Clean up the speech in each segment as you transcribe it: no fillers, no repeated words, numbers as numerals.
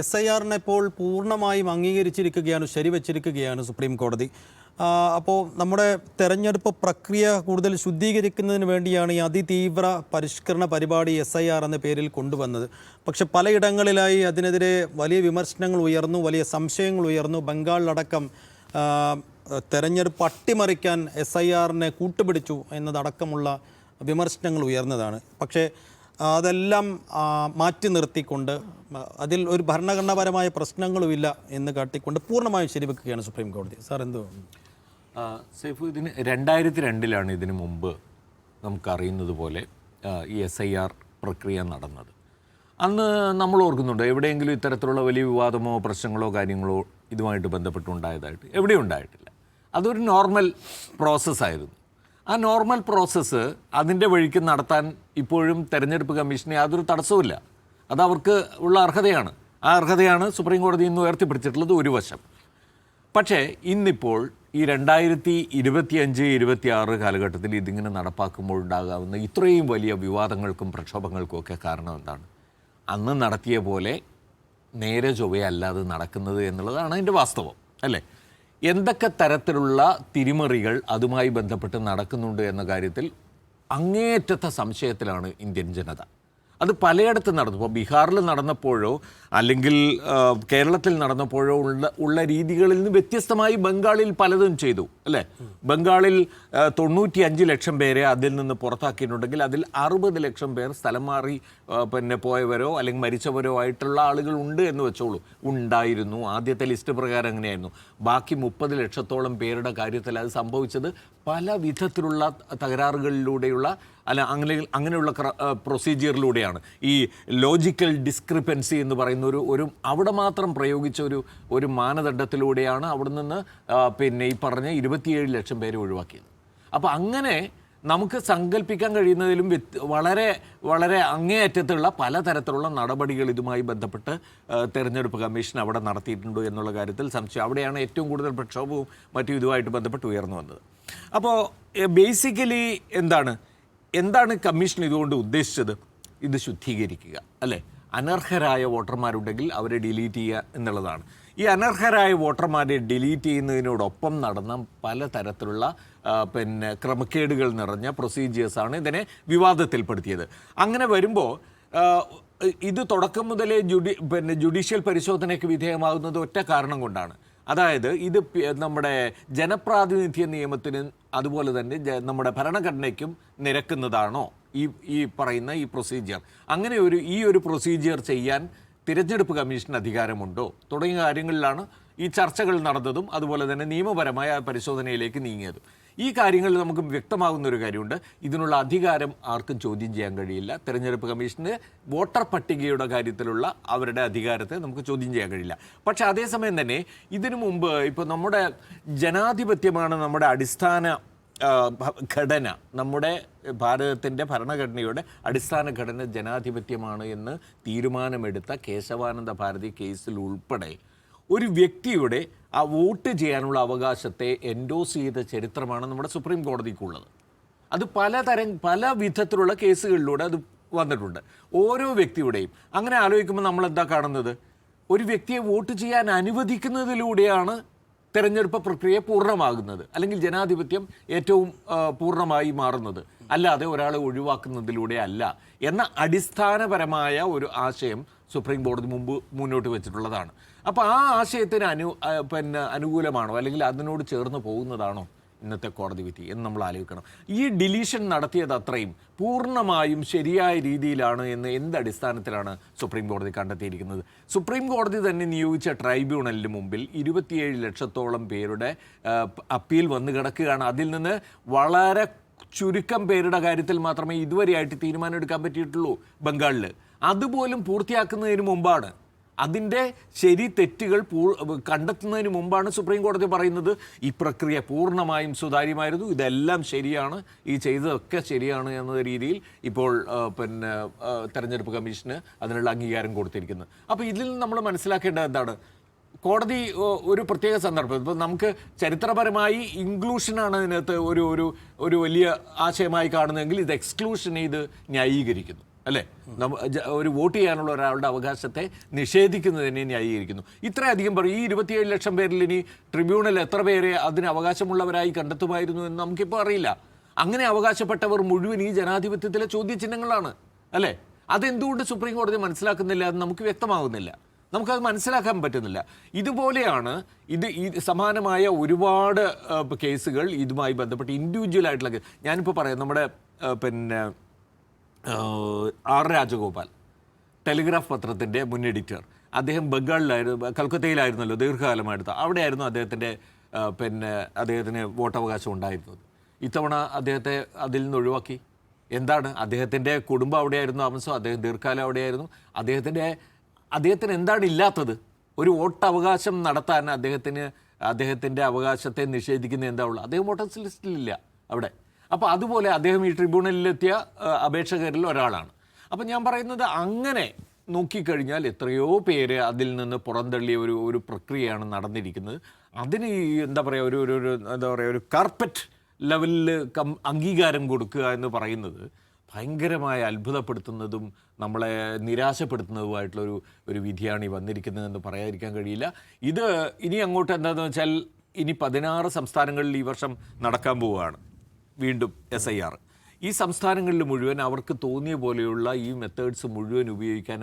SIR-നെ ഇപ്പോൾ പൂർണ്ണമായും അംഗീകരിച്ചിരിക്കുകയാണ്, ശരിവച്ചിരിക്കുകയാണ് സുപ്രീം കോടതി. അപ്പോൾ നമ്മുടെ തെരഞ്ഞെടുപ്പ് പ്രക്രിയ കൂടുതൽ ശുദ്ധീകരിക്കുന്നതിന് വേണ്ടിയാണ് ഈ അതിതീവ്ര പരിഷ്കരണ പരിപാടി SIR എന്ന പേരിൽ കൊണ്ടുവന്നത്. പക്ഷെ പലയിടങ്ങളിലായി അതിനെതിരെ വലിയ വിമർശനങ്ങൾ ഉയർന്നു, വലിയ സംശയങ്ങൾ ഉയർന്നു. ബംഗാളിലടക്കം തെരഞ്ഞെടുപ്പ് അട്ടിമറിക്കാൻ SIR-നെ കൂട്ടുപിടിച്ചു എന്നതടക്കമുള്ള വിമർശനങ്ങൾ ഉയർന്നതാണ്. പക്ഷേ അതെല്ലാം മാറ്റി നിർത്തിക്കൊണ്ട് അതിൽ ഒരു ഭരണഘടനാപരമായ പ്രശ്നങ്ങളുമില്ല എന്ന് കാട്ടിക്കൊണ്ട് പൂർണ്ണമായും ശരിവെക്കുകയാണ് സുപ്രീം കോടതി. സാർ എന്ത് സൈഫു, ഇതിന് 2002 ഇതിനു മുമ്പ് നമുക്കറിയുന്നത് പോലെ ഈ SIR പ്രക്രിയ നടന്നത്. അന്ന് നമ്മൾ ഓർക്കുന്നുണ്ട് എവിടെയെങ്കിലും ഇത്തരത്തിലുള്ള വലിയ വിവാദമോ പ്രശ്നങ്ങളോ കാര്യങ്ങളോ ഇതുമായിട്ട് ബന്ധപ്പെട്ടുണ്ടായതായിട്ട് എവിടെയും ഉണ്ടായിട്ടില്ല. അതൊരു നോർമൽ പ്രോസസ്സായിരുന്നു. ആ നോർമൽ പ്രോസസ്സ് അതിൻ്റെ വഴിക്ക് നടത്താൻ ഇപ്പോഴും തെരഞ്ഞെടുപ്പ് കമ്മീഷന് യാതൊരു തടസ്സവുമില്ല. അതവർക്ക് ഉള്ള അർഹതയാണ്. ആ അർഹതയാണ് സുപ്രീം കോടതി ഇന്ന് ഉയർത്തിപ്പിടിച്ചിട്ടുള്ളത് ഒരു വശം. പക്ഷേ ഇന്നിപ്പോൾ ഈ 2025-26 കാലഘട്ടത്തിൽ ഇതിങ്ങനെ നടപ്പാക്കുമ്പോൾ ഉണ്ടാകാവുന്ന ഇത്രയും വലിയ വിവാദങ്ങൾക്കും പ്രക്ഷോഭങ്ങൾക്കും ഒക്കെ കാരണം എന്താണ്? അന്ന് നടത്തിയ പോലെ നേരെ ചൊവ്വയല്ലാതെ നടക്കുന്നത് എന്നുള്ളതാണ് അതിൻ്റെ വാസ്തവം, അല്ലേ? എന്തൊക്കെ തരത്തിലുള്ള തിരിമറികൾ അതുമായി ബന്ധപ്പെട്ട് നടക്കുന്നുണ്ട് എന്ന കാര്യത്തിൽ അങ്ങേയറ്റത്തെ സംശയത്തിലാണ് ഇന്ത്യൻ ജനത. അത് പലയിടത്തും നടന്നു. ഇപ്പോൾ ബീഹാറിൽ നടന്നപ്പോഴോ അല്ലെങ്കിൽ കേരളത്തിൽ നടന്നപ്പോഴോ ഉള്ള രീതികളിൽ നിന്ന് വ്യത്യസ്തമായി ബംഗാളിൽ പലതും ചെയ്തു, അല്ലേ? ബംഗാളിൽ 95 ലക്ഷം പേരെ അതിൽ നിന്ന് പുറത്താക്കിയിട്ടുണ്ടെങ്കിൽ അതിൽ 60 ലക്ഷം പേർ സ്ഥലം മാറി പോയവരോ അല്ലെങ്കിൽ മരിച്ചവരോ ആയിട്ടുള്ള ആളുകൾ ഉണ്ട് എന്ന് വെച്ചോളൂ. ഉണ്ടായിരുന്നു. ആദ്യത്തെ ലിസ്റ്റ് പ്രകാരം അങ്ങനെയായിരുന്നു. ബാക്കി 30 ലക്ഷത്തോളം പേരുടെ കാര്യത്തിൽ അത് സംഭവിച്ചത് പല വിധത്തിലുള്ള തകരാറുകളിലൂടെയുള്ള അങ്ങനെയുള്ള പ്രൊസീജിയറിലൂടെയാണ്. ഈ ലോജിക്കൽ ഡിസ്ക്രിപ്പൻസി എന്ന് പറയുന്ന ഒരു അവിടെ മാത്രം പ്രയോഗിച്ച ഒരു മാനദണ്ഡത്തിലൂടെയാണ് അവിടെ നിന്ന് ഈ പറഞ്ഞ 27 ലക്ഷം പേരെ ഒഴിവാക്കിയത്. അപ്പോൾ അങ്ങനെ നമുക്ക് സങ്കല്പിക്കാൻ കഴിയുന്നതിലും വളരെ വളരെ അങ്ങേയറ്റത്തുള്ള പലതരത്തിലുള്ള നടപടികൾ ഇതുമായി ബന്ധപ്പെട്ട് തെരഞ്ഞെടുപ്പ് കമ്മീഷൻ അവിടെ നടത്തിയിട്ടുണ്ടോ എന്നുള്ള കാര്യത്തിൽ സംശയം. അവിടെയാണ് ഏറ്റവും കൂടുതൽ പ്രക്ഷോഭവും മറ്റും ഇതുമായിട്ട് ബന്ധപ്പെട്ട് ഉയർന്നു വന്നത്. അപ്പോൾ ബേസിക്കലി എന്താണ് കമ്മീഷൻ ഇതുകൊണ്ട് ഉദ്ദേശിച്ചത്? ഇത് ശുദ്ധീകരിക്കുക, അല്ലേ? അനർഹരായ വോട്ടർമാരുണ്ടെങ്കിൽ അവരെ ഡിലീറ്റ് ചെയ്യുക എന്നുള്ളതാണ്. ഈ അനർഹരായ വോട്ടർമാരെ ഡിലീറ്റ് ചെയ്യുന്നതിനോടൊപ്പം നടന്ന പലതരത്തിലുള്ള ക്രമക്കേടുകൾ നിറഞ്ഞ പ്രൊസീജിയേഴ്സാണ് ഇതിനെ വിവാദത്തിൽപ്പെടുത്തിയത്. അങ്ങനെ വരുമ്പോൾ ഇത് തുടക്കം മുതലേ ജുഡീഷ്യൽ പരിശോധനയ്ക്ക് വിധേയമാകുന്നത് ഒറ്റ കാരണം കൊണ്ടാണ്. അതായത് ഇത് നമ്മുടെ ജനപ്രാതിനിധ്യ നിയമത്തിന് അതുപോലെ തന്നെ നമ്മുടെ ഭരണഘടനയ്ക്കും നിരക്കുന്നതാണോ ഈ പറയുന്ന ഈ പ്രൊസീജിയർ? അങ്ങനെ ഈ ഒരു പ്രൊസീജിയർ ചെയ്യാൻ തിരഞ്ഞെടുപ്പ് കമ്മീഷന് അധികാരമുണ്ടോ തുടങ്ങിയ കാര്യങ്ങളിലാണ് ഈ ചർച്ചകൾ നടന്നതും അതുപോലെ തന്നെ നിയമപരമായ പരിശോധനയിലേക്ക് നീങ്ങിയതും. ഈ കാര്യങ്ങളിൽ നമുക്ക് വ്യക്തമാകുന്ന ഒരു കാര്യമുണ്ട്. ഇതിനുള്ള അധികാരം ആർക്കും ചോദ്യം ചെയ്യാൻ കഴിയില്ല. തെരഞ്ഞെടുപ്പ് കമ്മീഷന് വോട്ടർ പട്ടികയുടെ കാര്യത്തിലുള്ള അവരുടെ അധികാരത്തെ നമുക്ക് ചോദ്യം ചെയ്യാൻ കഴിയില്ല. പക്ഷേ അതേസമയം തന്നെ ഇതിനു മുമ്പ് ഇപ്പോൾ നമ്മുടെ ജനാധിപത്യമാണ് നമ്മുടെ അടിസ്ഥാന ഘടന. നമ്മുടെ ഭാരതത്തിൻ്റെ ഭരണഘടനയുടെ അടിസ്ഥാന ഘടന ജനാധിപത്യമാണ് എന്ന് തീരുമാനമെടുത്ത കേശവാനന്ദ ഭാരതി കേസിൽ ഉൾപ്പെടെ ഒരു വ്യക്തിയുടെ ആ വോട്ട് ചെയ്യാനുള്ള അവകാശത്തെ എൻഡോസ് ചെയ്ത ചരിത്രമാണ് നമ്മുടെ സുപ്രീം കോടതിക്കുള്ളത്. അത് പല വിധത്തിലുള്ള കേസുകളിലൂടെ അത് വന്നിട്ടുണ്ട്. ഓരോ വ്യക്തിയുടെയും അങ്ങനെ ആലോചിക്കുമ്പോൾ നമ്മൾ എന്താ കാണുന്നത്? ഒരു വ്യക്തിയെ വോട്ട് ചെയ്യാൻ അനുവദിക്കുന്നതിലൂടെയാണ് തെരഞ്ഞെടുപ്പ് പ്രക്രിയ പൂർണ്ണമാകുന്നത്, അല്ലെങ്കിൽ ജനാധിപത്യം ഏറ്റവും പൂർണ്ണമായി മാറുന്നത്. അല്ലാതെ ഒരാളെ ഒഴിവാക്കുന്നതിലൂടെ അല്ല എന്ന അടിസ്ഥാനപരമായ ഒരു ആശയം സുപ്രീം കോടതി മുന്നോട്ട് വെച്ചിട്ടുള്ളതാണ്. അപ്പോൾ ആ ആശയത്തിന് അനുകൂലമാണോ അല്ലെങ്കിൽ അതിനോട് ചേർന്ന് പോകുന്നതാണോ ഇന്നത്തെ കോടതി വിധി എന്ന് നമ്മൾ ആലോചിക്കണം. ഈ ഡിലീഷൻ നടത്തിയത് അത്രയും പൂർണ്ണമായും ശരിയായ രീതിയിലാണ് എന്ന് എന്തടിസ്ഥാനത്തിലാണ് സുപ്രീം കോടതി കണ്ടെത്തിയിരിക്കുന്നത്? സുപ്രീം കോടതി തന്നെ നിയോഗിച്ച ട്രൈബ്യൂണലിന് മുമ്പിൽ 27 ലക്ഷത്തോളം പേരുടെ അപ്പീൽ വന്ന് കിടക്കുകയാണ്. അതിൽ നിന്ന് വളരെ ചുരുക്കം പേരുടെ കാര്യത്തിൽ മാത്രമേ ഇതുവരെയായിട്ട് തീരുമാനമെടുക്കാൻ പറ്റിയിട്ടുള്ളൂ ബംഗാളിൽ. അതുപോലും പൂർത്തിയാക്കുന്നതിന് മുമ്പാണ്, അതിൻ്റെ ശരി തെറ്റുകൾ കണ്ടെത്തുന്നതിന് മുമ്പാണ് സുപ്രീം കോടതി പറയുന്നത് ഈ പ്രക്രിയ പൂർണ്ണമായും സുതാര്യമായിരുന്നു, ഇതെല്ലാം ശരിയാണ്, ഈ ചെയ്തതൊക്കെ ശരിയാണ് എന്ന രീതിയിൽ ഇപ്പോൾ തെരഞ്ഞെടുപ്പ് കമ്മീഷന് അതിനുള്ള അംഗീകാരം കൊടുത്തിരിക്കുന്നത്. അപ്പോൾ ഇതിൽ നമ്മൾ മനസ്സിലാക്കേണ്ടത് എന്താണ്? കോടതി ഒരു പ്രത്യേക സന്ദർഭം, ഇപ്പോൾ നമുക്ക് ചരിത്രപരമായി ഇൻക്ലൂഷനാണ് ഇതിനകത്ത് ഒരു വലിയ ആശയമായി കാണുന്നതെങ്കിൽ ഇത് എക്സ്ക്ലൂഷനെ ഇത് ന്യായീകരിക്കുന്നു. അല്ലേ? ഒരു വോട്ട് ചെയ്യാനുള്ള ഒരാളുടെ അവകാശത്തെ നിഷേധിക്കുന്നതിനെ ന്യായീകരിക്കുന്നു. ഇത്രയധികം പറയും. ഈ 27 ലക്ഷം പേരിൽ ഇനി ട്രിബ്യൂണൽ എത്ര പേരെ അതിന് അവകാശമുള്ളവരായി കണ്ടെത്തുമായിരുന്നു എന്ന് നമുക്കിപ്പോൾ അറിയില്ല. അങ്ങനെ അവകാശപ്പെട്ടവർ മുഴുവൻ ഈ ജനാധിപത്യത്തിലെ ചോദ്യചിഹ്നങ്ങളാണ്, അല്ലേ? അതെന്തുകൊണ്ട് സുപ്രീം കോടതി മനസ്സിലാക്കുന്നില്ല എന്ന് നമുക്ക് വ്യക്തമാകുന്നില്ല. നമുക്കത് മനസ്സിലാക്കാൻ പറ്റുന്നില്ല. ഇതുപോലെയാണ് ഈ സമാനമായ ഒരുപാട് കേസുകൾ ഇതുമായി ബന്ധപ്പെട്ട് ഇൻഡിവിജ്വൽ ആയിട്ടുള്ള ഞാനിപ്പോൾ പറയാം. നമ്മുടെ പിന്നെ ആർ രാജഗോപാൽ, ടെലിഗ്രാഫ് പത്രത്തിൻ്റെ മുൻ എഡിറ്റർ, അദ്ദേഹം ബംഗാളിലായിരുന്നു, കൽക്കത്തയിലായിരുന്നല്ലോ ദീർഘകാലമായിട്ട്. അവിടെയായിരുന്നു അദ്ദേഹത്തിന് വോട്ടവകാശം ഉണ്ടായിരുന്നത്. ഇത്തവണ അദ്ദേഹത്തെ അതിൽ നിന്ന് ഒഴിവാക്കി. എന്താണ്? അദ്ദേഹത്തിൻ്റെ കുടുംബം അവിടെയായിരുന്നു താമസം, അദ്ദേഹം ദീർഘകാലം അവിടെയായിരുന്നു. അദ്ദേഹത്തിന് എന്താണ് ഇല്ലാത്തത്? ഒരു വോട്ടവകാശം നടത്താൻ അദ്ദേഹത്തിൻ്റെ അവകാശത്തെ നിഷേധിക്കുന്ന എന്താ ഉള്ളത്? അദ്ദേഹം വോട്ടേഴ്സ് ലിസ്റ്റിലില്ല അവിടെ. അപ്പോൾ അതുപോലെ അദ്ദേഹം ഈ ട്രിബ്യൂണലിലെത്തിയ അപേക്ഷകരിൽ ഒരാളാണ്. അപ്പോൾ ഞാൻ പറയുന്നത്, അങ്ങനെ നോക്കിക്കഴിഞ്ഞാൽ എത്രയോ പേര് അതിൽ നിന്ന് പുറന്തള്ളിയ ഒരു പ്രക്രിയയാണ് നടന്നിരിക്കുന്നത്. അതിന് എന്താ പറയുക, ഒരു കാർപ്പറ്റ് ലെവലിൽ അംഗീകാരം കൊടുക്കുക എന്ന് പറയുന്നത് ഭയങ്കരമായ അത്ഭുതപ്പെടുത്തുന്നതും നമ്മളെ നിരാശപ്പെടുത്തുന്നതുമായിട്ടുള്ള ഒരു വിധിയാണ് ഈ വന്നിരിക്കുന്നതെന്ന് പറയാതിരിക്കാൻ കഴിയില്ല. ഇത് ഇനി അങ്ങോട്ട് എന്താണെന്ന് വെച്ചാൽ, ഇനി 16 സംസ്ഥാനങ്ങളിൽ ഈ വർഷം നടക്കാൻ പോവുകയാണ് വീണ്ടും SIR. ഈ സംസ്ഥാനങ്ങളിൽ മുഴുവൻ അവർക്ക് തോന്നിയ പോലെയുള്ള ഈ മെത്തേഡ്സ് മുഴുവൻ ഉപയോഗിക്കാൻ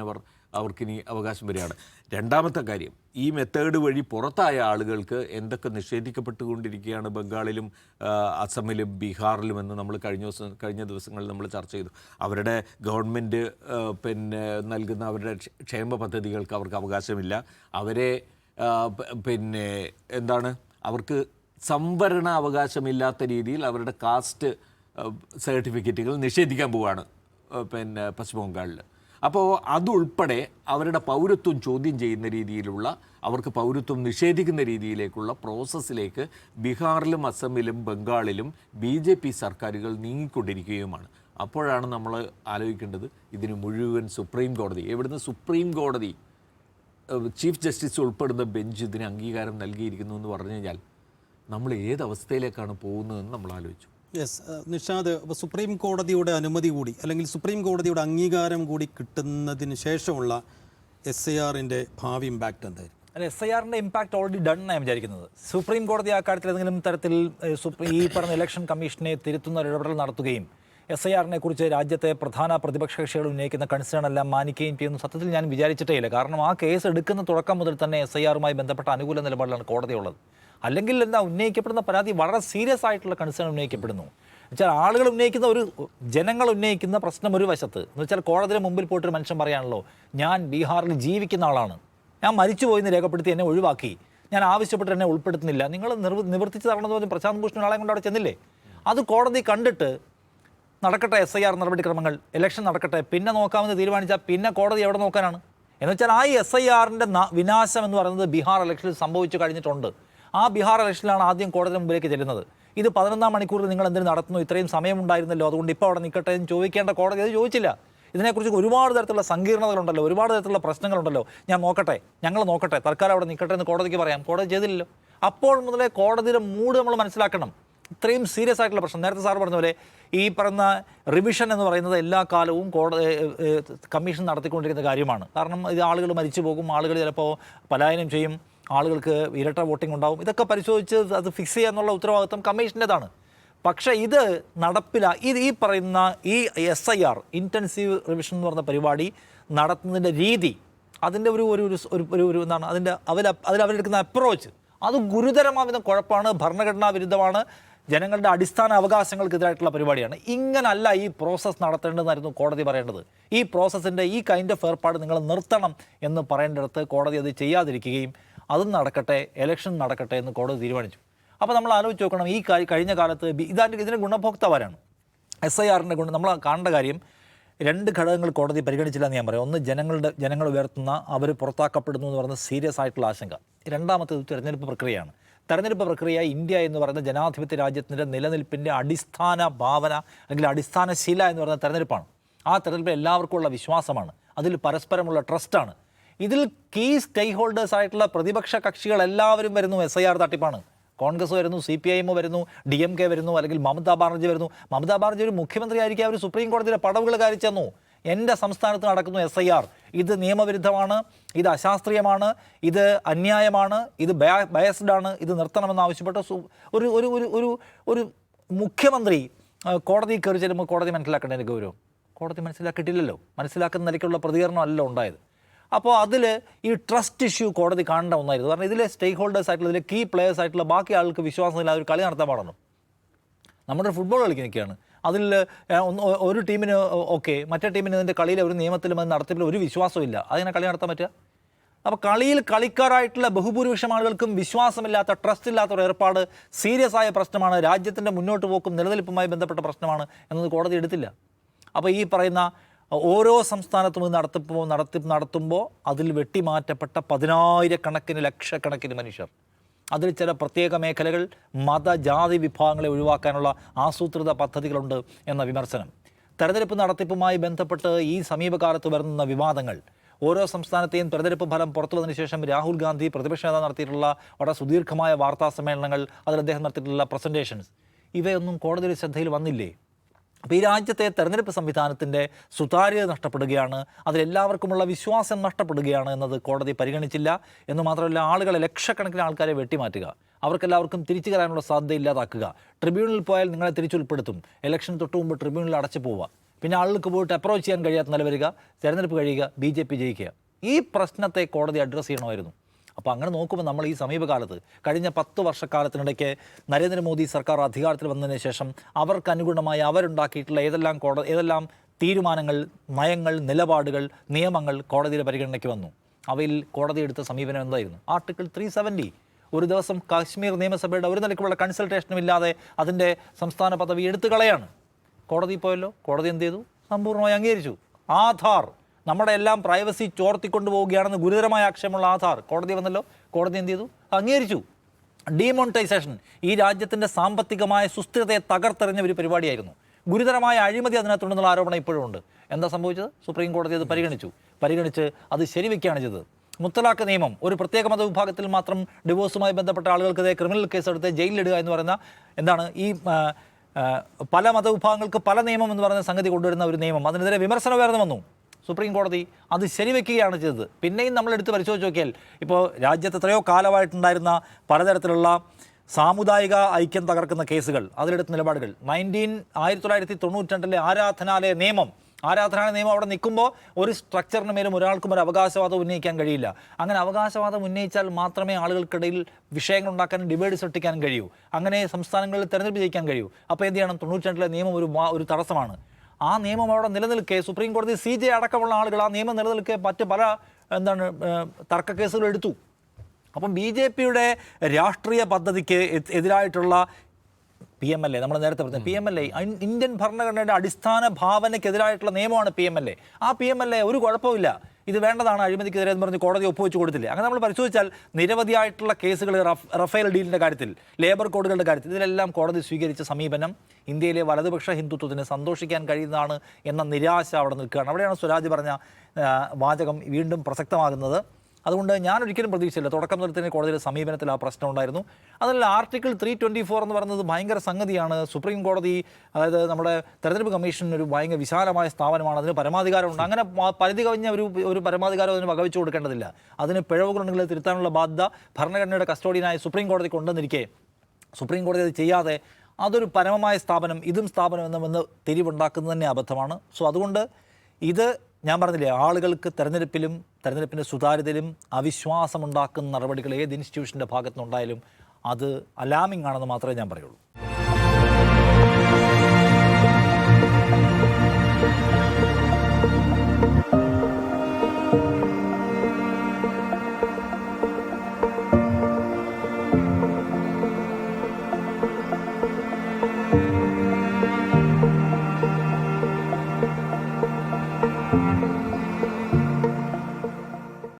അവർക്കിനി അവകാശം വരികയാണ്. രണ്ടാമത്തെ കാര്യം, ഈ മെത്തേഡ് വഴി പുറത്തായ ആളുകൾക്ക് എന്തൊക്കെ നിഷേധിക്കപ്പെട്ടുകൊണ്ടിരിക്കുകയാണ് ബംഗാളിലും അസമിലും ബീഹാറിലും എന്ന് നമ്മൾ കഴിഞ്ഞ ദിവസങ്ങളിൽ നമ്മൾ ചർച്ച ചെയ്തു. അവരുടെ ഗവൺമെൻറ് നൽകുന്ന അവരുടെ ക്ഷേമ പദ്ധതികൾക്ക് അവർക്ക് അവകാശമില്ല. അവരെ അവർക്ക് സംവരണ അവകാശമില്ലാത്ത രീതിയിൽ അവരുടെ കാസ്റ്റ് സർട്ടിഫിക്കറ്റുകൾ നിഷേധിക്കാൻ പോവുകയാണ് പശ്ചിമ ബംഗാളിൽ. അപ്പോൾ അതുൾപ്പെടെ അവരുടെ പൗരത്വം ചോദ്യം ചെയ്യുന്ന രീതിയിലുള്ള, അവർക്ക് പൗരത്വം നിഷേധിക്കുന്ന രീതിയിലേക്കുള്ള പ്രോസസ്സിലേക്ക് ബീഹാറിലും അസമിലും ബംഗാളിലും BJP സർക്കാരുകൾ നീങ്ങിക്കൊണ്ടിരിക്കുകയുമാണ്. അപ്പോഴാണ് നമ്മൾ ആലോചിക്കേണ്ടത്, ഇതിന് മുഴുവൻ സുപ്രീം കോടതി, എവിടുന്ന് സുപ്രീം കോടതി ചീഫ് ജസ്റ്റിസ് ഉൾപ്പെടുന്ന ബെഞ്ച് ഇതിന് അംഗീകാരം നൽകിയിരിക്കുന്നു എന്ന് പറഞ്ഞു കഴിഞ്ഞാൽ നമ്മൾ ഏതവസ്ഥയിലേക്കാണ് പോകുന്നതെന്ന് നമ്മൾ ആലോചിച്ചു. യെസ്, നിഷാദ്, അപ്പോൾ സുപ്രീം കോടതിയുടെ അനുമതി കൂടി, അല്ലെങ്കിൽ സുപ്രീം കോടതിയുടെ അംഗീകാരം കൂടി കിട്ടുന്നതിന് ശേഷമുള്ള SIRൻ്റെ ഭാവി ഇമ്പാക്റ്റ് എന്തായിരിക്കും? അല്ല, SIRൻ്റെ ഇമ്പാക്റ്റ് ഓൾറെഡി ഡൺ ഞാൻ വിചാരിക്കുന്നത്. സുപ്രീം കോടതി ആ കാര്യത്തിൽ ഏതെങ്കിലും തരത്തിൽ ഈ പറഞ്ഞ ഇലക്ഷൻ കമ്മീഷനെ തിരുത്തുന്ന ഒരു ഇടപെടൽ നടത്തുകയും SIRനെ കുറിച്ച് രാജ്യത്തെ പ്രധാന പ്രതിപക്ഷ കക്ഷികൾ ഉന്നയിക്കുന്ന കൺസേൺ എല്ലാം മാനിക്കുകയും ചെയ്യുന്ന സത്യത്തിൽ ഞാൻ വിചാരിച്ചിട്ടേ ഇല്ല. കാരണം ആ കേസ് എടുക്കുന്ന തുടക്കം മുതൽ തന്നെ SIRമായി ബന്ധപ്പെട്ട അനുകൂല നിലപാടിലാണ് കോടതിയുള്ളത്. അല്ലെങ്കിൽ എന്താ, ഉന്നയിക്കപ്പെടുന്ന പരാതി വളരെ സീരിയസ് ആയിട്ടുള്ള കൺസേൺ ഉന്നയിക്കപ്പെടുന്നു. എന്നുവെച്ചാൽ ആളുകൾ ഉന്നയിക്കുന്ന ജനങ്ങൾ ഉന്നയിക്കുന്ന പ്രശ്നം ഒരു വശത്ത് എന്ന് വെച്ചാൽ, കോടതിയുടെ മുമ്പിൽ പോയിട്ടൊരു മനുഷ്യൻ പറയാണല്ലോ, ഞാൻ ബീഹാറിൽ ജീവിക്കുന്ന ആളാണ്, ഞാൻ മരിച്ചു പോയിന്ന് രേഖപ്പെടുത്തി എന്നെ ഒഴിവാക്കി, ഞാൻ ആവശ്യപ്പെട്ട് എന്നെ ഉൾപ്പെടുത്തുന്നില്ല, നിങ്ങൾ നിവർത്തിച്ച് തരണമെന്ന് പറഞ്ഞ് പ്രശാന്ത് ഭൂഷൺ ആളെ കൊണ്ട് അവിടെ ചെന്നില്ലേ? അത് കോടതി കണ്ടിട്ട് നടക്കട്ടെ, SIR നടപടിക്രമങ്ങൾ, ഇലക്ഷൻ നടക്കട്ടെ, പിന്നെ നോക്കാമെന്ന് തീരുമാനിച്ചാൽ പിന്നെ കോടതി എവിടെ നോക്കാനാണ്? എന്ന് വെച്ചാൽ ആ SIRൻ്റെ വിനാശം എന്ന് പറയുന്നത് ബീഹാർ ഇലക്ഷനിൽ സംഭവിച്ചു കഴിഞ്ഞിട്ടുണ്ട്. ആ ബീഹാർ ഇലക്ഷനിലാണ് ആദ്യം കോടതി മുമ്പിലേക്ക് ചെല്ലുന്നത്. ഇത് 11-ാം മണിക്കൂറിൽ നിങ്ങൾ എന്തിനു നടത്തുന്നു, ഇത്രയും സമയമുണ്ടായിരുന്നല്ലോ, അതുകൊണ്ട് ഇപ്പോൾ അവിടെ നിൽക്കട്ടെ എന്ന് ചോദിക്കേണ്ട കോടതി അത് ചോദിച്ചില്ല. ഇതിനെക്കുറിച്ച് ഒരുപാട് തരത്തിലുള്ള സങ്കീർണതകളുണ്ടല്ലോ, ഒരുപാട് തരത്തിലുള്ള പ്രശ്നങ്ങളുണ്ടല്ലോ. ഞങ്ങൾ നോക്കട്ടെ, തൽക്കാലം അവിടെ നിൽക്കട്ടെ എന്ന് കോടതിക്ക് പറയാം. കോടതി ചെയ്തില്ലല്ലോ. അപ്പോൾ മുതലേ കോടതിയുടെ മൂഡ് നമ്മൾ മനസ്സിലാക്കണം. ഇത്രയും സീരിയസ് ആയിട്ടുള്ള പ്രശ്നം, നേരത്തെ സാർ പറഞ്ഞ പോലെ ഈ പറയുന്ന റിവിഷൻ എന്ന് പറയുന്നത് എല്ലാ കാലവും കമ്മീഷൻ നടത്തിക്കൊണ്ടിരിക്കുന്ന കാര്യമാണ്. കാരണം ഇത് ആളുകൾ മരിച്ചു പോകും, ആളുകൾ ചിലപ്പോൾ പലായനം ചെയ്യും, ആളുകൾക്ക് ഇരട്ട വോട്ടിംഗ് ഉണ്ടാവും. ഇതൊക്കെ പരിശോധിച്ച് അത് ഫിക്സ് ചെയ്യുക എന്നുള്ള ഉത്തരവാദിത്വം കമ്മീഷൻ്റെതാണ്. പക്ഷേ ഇത് ഈ പറയുന്ന ഈ SIR ഇൻറ്റൻസീവ് റിവിഷൻ എന്ന് പറയുന്ന പരിപാടി നടത്തുന്നതിൻ്റെ രീതി, അതിൻ്റെ എന്താണ് അവരെടുക്കുന്ന അപ്രോച്ച്, അത് ഗുരുതരമാവുന്ന കുഴപ്പമാണ്, ഭരണഘടനാ വിരുദ്ധമാണ്, ജനങ്ങളുടെ അടിസ്ഥാന അവകാശങ്ങൾക്കെതിരായിട്ടുള്ള പരിപാടിയാണ്. ഇങ്ങനല്ല ഈ പ്രോസസ്സ് നടത്തേണ്ടതെന്നായിരുന്നു കോടതി പറയേണ്ടത്. ഈ പ്രോസസ്സിൻ്റെ ഈ കൈൻഡ് ഓഫ് ഏർപ്പാട് നിങ്ങൾ നിർത്തണം എന്ന് പറയേണ്ടിടത്ത് കോടതി അത് ചെയ്യാതിരിക്കുകയും അതും നടക്കട്ടെ, ഇലക്ഷൻ നടക്കട്ടെ എന്ന് കോടതി തീരുമാനിച്ചു. അപ്പോൾ നമ്മൾ ആലോചിച്ച് നോക്കണം, ഈ കഴിഞ്ഞ കാലത്ത് ഇതിൻ്റെ ഗുണഭോക്താവാരാണ്? SIRൻ്റെ നമ്മൾ കാണേണ്ട കാര്യം, 2 ഘടകങ്ങൾ കോടതി പരിഗണിച്ചില്ല എന്ന് ഞാൻ പറയാം. ഒന്ന്, ജനങ്ങൾ ഉയർത്തുന്ന അവർ പുറത്താക്കപ്പെടുന്നു എന്ന് പറയുന്ന സീരിയസ് ആയിട്ടുള്ള ആശങ്ക. രണ്ടാമത്തേത് തെരഞ്ഞെടുപ്പ് പ്രക്രിയയാണ്. തെരഞ്ഞെടുപ്പ് പ്രക്രിയ ഇന്ത്യ എന്ന് പറയുന്ന ജനാധിപത്യ രാജ്യത്തിൻ്റെ നിലനിൽപ്പിൻ്റെ അടിസ്ഥാന ഭാവന അല്ലെങ്കിൽ അടിസ്ഥാന ശില എന്ന് പറയുന്ന തെരഞ്ഞെടുപ്പാണ്. ആ തെരഞ്ഞെടുപ്പിൽ എല്ലാവർക്കും ഉള്ള വിശ്വാസമാണ്, അതിൽ പരസ്പരമുള്ള ട്രസ്റ്റാണ്. ഇതിൽ കീ സ്റ്റേക്ക് ഹോൾഡേഴ്സ് ആയിട്ടുള്ള പ്രതിപക്ഷ കക്ഷികൾ എല്ലാവരും വരുന്നു. SIR തട്ടിപ്പാണ്. കോൺഗ്രസ് വരുന്നു, CPIM വരുന്നു, DMK വരുന്നു, അല്ലെങ്കിൽ മമതാ ബാനർജി വരുന്നു. മമതാ ബാനർജി ഒരു മുഖ്യമന്ത്രി ആയിരിക്കും, അവർ സുപ്രീം കോടതിയിലെ പടവുകൾ കാരിച്ചെന്നു. എൻ്റെ സംസ്ഥാനത്ത് നടക്കുന്നു SIR, ഇത് നിയമവിരുദ്ധമാണ്, ഇത് അശാസ്ത്രീയമാണ്, ഇത് അന്യായമാണ്, ഇത് ബയസ്ഡ് ആണ്, ഇത് നിർത്തണമെന്ന് ആവശ്യപ്പെട്ട് ഒരു ഒരു ഒരു ഒരു ഒരു മുഖ്യമന്ത്രി കോടതി കയറി ചെല്ലുമ്പോൾ കോടതി മനസ്സിലാക്കേണ്ടതിന് ഗൗരവം കോടതി മനസ്സിലാക്കിയിട്ടില്ലല്ലോ. മനസ്സിലാക്കുന്ന നിലയ്ക്കുള്ള പ്രതികരണമല്ല ഉണ്ടായത്. അപ്പോൾ അതിൽ ഈ ട്രസ്റ്റ് ഇഷ്യൂ കോടതി കാണേണ്ട ഒന്നായിരുന്നു. കാരണം ഇതിലെ സ്റ്റേക്ക് ഹോൾഡേഴ്സ് ആയിട്ടുള്ള, ഇതിലെ കീ പ്ലേയേഴ്സ് ആയിട്ടുള്ള ബാക്കി ആൾക്ക് വിശ്വാസമില്ലാതെ ഒരു കളി നടത്താൻ പാടണം. നമ്മുടെ ഫുട്ബോൾ കളിക്ക് നിൽക്കുകയാണ്, അതിൽ ഒരു ടീമിന് ഓക്കെ, മറ്റേ ടീമിന് ഇതിൻ്റെ കളിയിൽ ഒരു നിയമത്തിലും അത് നടത്തിപ്പിലും ഒരു വിശ്വാസമില്ല, അതിനെ കളി നടത്താൻ പറ്റുക? അപ്പോൾ കളിയിൽ കളിക്കാരായിട്ടുള്ള ബഹുഭൂരിപക്ഷം ആളുകൾക്കും വിശ്വാസമില്ലാത്ത, ട്രസ്റ്റ് ഇല്ലാത്ത ഒരു ഏർപ്പാട് സീരിയസ് ആയ പ്രശ്നമാണ്, രാജ്യത്തിൻ്റെ മുന്നോട്ട് പോക്കും നിലനിൽപ്പുമായി ബന്ധപ്പെട്ട പ്രശ്നമാണ് എന്നത് കോടതി എടുത്തില്ല. അപ്പോൾ ഈ പറയുന്ന ഓരോ സംസ്ഥാനത്തും ഇത് നടത്തുമ്പോൾ അതിൽ വെട്ടിമാറ്റപ്പെട്ട 10,000 ലക്ഷക്കണക്കിന് മനുഷ്യർ, അതിൽ ചില പ്രത്യേക മേഖലകൾ, മതജാതി വിഭാഗങ്ങളെ ഒഴിവാക്കാനുള്ള ആസൂത്രിത പദ്ധതികളുണ്ട് എന്ന വിമർശനം, തെരഞ്ഞെടുപ്പ് നടത്തിപ്പുമായി ബന്ധപ്പെട്ട് ഈ സമീപകാലത്ത് വരുന്ന വിവാദങ്ങൾ, ഓരോ സംസ്ഥാനത്തെയും തെരഞ്ഞെടുപ്പ് ഫലം പുറത്തു വന്നതിന് ശേഷം രാഹുൽ ഗാന്ധി പ്രതിപക്ഷ നേതാവ് നടത്തിയിട്ടുള്ള വളരെ സുദീർഘമായ വാർത്താ സമ്മേളനങ്ങൾ, അതിൽ അദ്ദേഹം നടത്തിയിട്ടുള്ള പ്രസൻറ്റേഷൻസ്, ഇവയൊന്നും കോടതിയുടെ ശ്രദ്ധയിൽ വന്നില്ലേ? അപ്പോൾ ഈ രാജ്യത്തെ തെരഞ്ഞെടുപ്പ് സംവിധാനത്തിൻ്റെ സുതാര്യത നഷ്ടപ്പെടുകയാണ്, അതിലെല്ലാവർക്കുമുള്ള വിശ്വാസം നഷ്ടപ്പെടുകയാണ് എന്നത് കോടതി പരിഗണിച്ചില്ല. എന്ന് മാത്രമല്ല, ആളുകളെ, ലക്ഷക്കണക്കിന് ആൾക്കാരെ വെട്ടിമാറ്റുക, അവർക്കെല്ലാവർക്കും തിരിച്ചു കയറാനുള്ള സാധ്യത ഇല്ലാതാക്കുക, ട്രിബ്യൂണലിൽ പോയാൽ നിങ്ങളെ തിരിച്ചുൾപ്പെടുത്തും, ഇലക്ഷൻ തൊട്ട് മുമ്പ് ട്രിബ്യൂണലിൽ അടച്ചു പോവുക, പിന്നെ ആളുകൾക്ക് പോയിട്ട് അപ്രോച്ച് ചെയ്യാൻ കഴിയാത്ത നില വരിക, തെരഞ്ഞെടുപ്പ് കഴിയുക, BJP ജയിക്കുക. ഈ പ്രശ്നത്തെ കോടതി അഡ്രസ്സ് ചെയ്യണമായിരുന്നു. അപ്പോൾ അങ്ങനെ നോക്കുമ്പോൾ നമ്മൾ ഈ സമീപകാലത്ത് കഴിഞ്ഞ 10 വർഷക്കാലത്തിനിടയ്ക്ക് നരേന്ദ്രമോദി സർക്കാർ അധികാരത്തിൽ വന്നതിന് ശേഷം അവർക്ക് അനുഗുണമായി അവരുണ്ടാക്കിയിട്ടുള്ള ഏതെല്ലാം തീരുമാനങ്ങൾ, നയങ്ങൾ, നിലപാടുകൾ, നിയമങ്ങൾ കോടതിയുടെ പരിഗണനയ്ക്ക് വന്നു, അവയിൽ കോടതി എടുത്ത സമീപനം എന്തായിരുന്നു? ആർട്ടിക്കിൾ 370, ഒരു ദിവസം കാശ്മീർ നിയമസഭയുടെ ഒരു നിലയ്ക്കുള്ള കൺസൾട്ടേഷനും ഇല്ലാതെ അതിൻ്റെ സംസ്ഥാന പദവി എടുത്തു കളയാണ്. കോടതി പോയല്ലോ, കോടതി എന്ത് ചെയ്തു? സമ്പൂർണ്ണമായി അംഗീകരിച്ചു. ആധാർ, നമ്മുടെ എല്ലാം പ്രൈവസി ചോർത്തിക്കൊണ്ടു പോവുകയാണെന്ന് ഗുരുതരമായ ആക്ഷേപമുള്ള ആധാർ കോടതി വന്നല്ലോ, കോടതി എന്ത് ചെയ്തു? അംഗീകരിച്ചു. ഡീമോണിറ്റൈസേഷൻ ഈ രാജ്യത്തിൻ്റെ സാമ്പത്തികമായ സുസ്ഥിരതയെ തകർത്തെറിഞ്ഞ ഒരു പരിപാടിയായിരുന്നു. ഗുരുതരമായ അഴിമതി അതിനകത്തുണ്ടെന്നുള്ള ആരോപണം ഇപ്പോഴും ഉണ്ട്. എന്താ സംഭവിച്ചത്? സുപ്രീം കോടതി അത് പരിഗണിച്ച് അത് ശരിവെക്കുകയാണ് ചെയ്തത്. മുത്തലാഖ് നിയമം, ഒരു പ്രത്യേക മതവിഭാഗത്തിൽ മാത്രം ഡിവോഴ്സുമായി ബന്ധപ്പെട്ട ആളുകൾക്കെതിരെ ക്രിമിനൽ കേസ് എടുത്ത് ജയിലിലിടുക എന്ന് പറയുന്ന, എന്താണ് ഈ പല മതവിഭാഗങ്ങൾക്ക് പല നിയമം എന്ന് പറയുന്ന സംഗതി കൊണ്ടുവരുന്ന ഒരു നിയമം, അതിനെതിരെ വിമർശനം ഉയർന്നു വന്നു. സുപ്രീം കോടതി അത് ശരിവെക്കുകയാണ് ചെയ്തത്. പിന്നെയും നമ്മളെടുത്ത് പരിശോധിച്ച് നോക്കിയാൽ, ഇപ്പോൾ രാജ്യത്ത് എത്രയോ കാലമായിട്ടുണ്ടായിരുന്ന പലതരത്തിലുള്ള സാമുദായിക ഐക്യം തകർക്കുന്ന കേസുകൾ, അതിലെടുത്ത നിലപാടുകൾ, 1992 ആരാധനാലയ നിയമം അവിടെ നിൽക്കുമ്പോൾ ഒരു സ്ട്രക്ചറിന് മേലും ഒരാൾക്കും ഒരു അവകാശവാദം ഉന്നയിക്കാൻ കഴിയില്ല. അങ്ങനെ അവകാശവാദം ഉന്നയിച്ചാൽ മാത്രമേ ആളുകൾക്കിടയിൽ വിഷയങ്ങൾ ഉണ്ടാക്കാനും ഡിബേറ്റ് സൃഷ്ടിക്കാനും കഴിയൂ, അങ്ങനെ സംസ്ഥാനങ്ങളിൽ തെരഞ്ഞെടുപ്പ് ജയിക്കാൻ കഴിയൂ. അപ്പോൾ എന്ത് ചെയ്യണം? 92 നിയമം ഒരു തടസ്സമാണ്. ആ നിയമം അവിടെ നിലനിൽക്കെ സുപ്രീം കോടതി CJ അടക്കമുള്ള ആളുകൾ ആ നിയമം നിലനിൽക്കെ മറ്റ് പല തർക്ക കേസുകൾ എടുത്തു. അപ്പം BJPയുടെ രാഷ്ട്രീയ പദ്ധതിക്ക് എതിരായിട്ടുള്ള PMLA, നമ്മൾ നേരത്തെ പറഞ്ഞ PMLA, ഇന്ത്യൻ ഭരണഘടനയുടെ അടിസ്ഥാന ഭാവനയ്ക്കെതിരായിട്ടുള്ള നിയമമാണ് PMLA. ആ PMLA ഒരു കുഴപ്പമില്ല, ഇത് വേണ്ടതാണ്, അഴിമതിക്കെതിരെ എന്ന് പറഞ്ഞ് കോടതി ഒപ്പുവെച്ച് കൊടുത്തില്ലേ? അങ്ങനെ നമ്മൾ പരിശോധിച്ചാൽ നിരവധിയായിട്ടുള്ള കേസുകൾ, റഫേൽ ഡീലിൻ്റെ കാര്യത്തിൽ, ലേബർ കോഡുകളുടെ കാര്യത്തിൽ, ഇതിലെല്ലാം കോടതി സ്വീകരിച്ച സമീപനം ഇന്ത്യയിലെ വലതുപക്ഷ ഹിന്ദുത്വത്തിന് സന്തോഷിക്കാൻ കഴിയുന്നതാണ് എന്ന നിരാശ അവിടെ നിൽക്കുകയാണ്. അവിടെയാണ് സ്വരാജ് പറഞ്ഞ വാചകം വീണ്ടും പ്രസക്തമാകുന്നത്. അതുകൊണ്ട് ഞാനൊരിക്കലും പ്രതീക്ഷയില്ല, തുടക്കം മുതൽ തന്നെ കോടതിയുടെ സമീപനത്തിൽ ആ പ്രശ്നം ഉണ്ടായിരുന്നു. അതല്ല, ആർട്ടിക്കിൾ 324 എന്ന് പറയുന്നത് ഭയങ്കര സംഗതിയാണ്. സുപ്രീം കോടതി, അതായത് നമ്മുടെ തെരഞ്ഞെടുപ്പ് കമ്മീഷൻ ഒരു ഭയങ്കര വിശാലമായ സ്ഥാപനമാണ്, അതിന് പരമാധികാരമുണ്ട്. അങ്ങനെ പരിധി കവിഞ്ഞ ഒരു പരമാധികാരം അതിന് വകവെച്ച് കൊടുക്കേണ്ടതില്ല. അതിന് പിഴവുകളുണ്ടെങ്കിൽ തിരുത്താനുള്ള ബാധ്യത ഭരണഘടനയുടെ കസ്റ്റോഡിയനായ സുപ്രീം കോടതിക്ക് ഉണ്ടെന്നിരിക്കെ സുപ്രീം കോടതി അത് ചെയ്യാതെ അതൊരു പരമമായ സ്ഥാപനം, ഇതും സ്ഥാപനം എന്ന് തിരിവുണ്ടാക്കുന്നത് തന്നെ അബദ്ധമാണ്. സോ അതുകൊണ്ട് ഇത് ഞാൻ പറഞ്ഞില്ലേ, ആളുകൾക്ക് തെരഞ്ഞെടുപ്പിൻ്റെ സുതാര്യതയിലും അവിശ്വാസമുണ്ടാക്കുന്ന നടപടികൾ ഏത് ഇൻസ്റ്റിറ്റ്യൂഷൻ്റെ ഭാഗത്തുനിന്നുണ്ടായാലും അത് അലാമിംഗ് ആണെന്ന് മാത്രമേ ഞാൻ പറയുള്ളൂ.